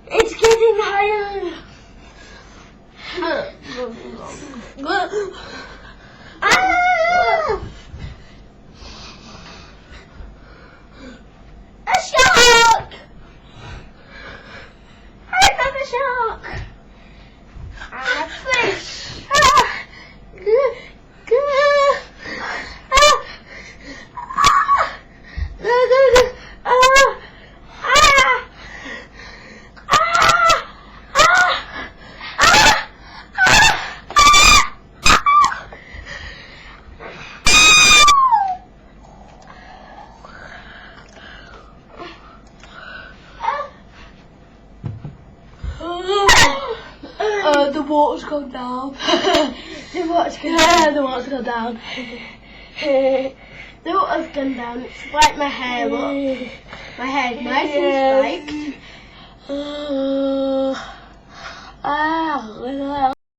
It's getting higher. A shark! Another shark! And a fish! The water's gone down. The water's gone Yeah, the water's gone down. The water's gone down. It's wiped my hair up. My hair's nice and spiked.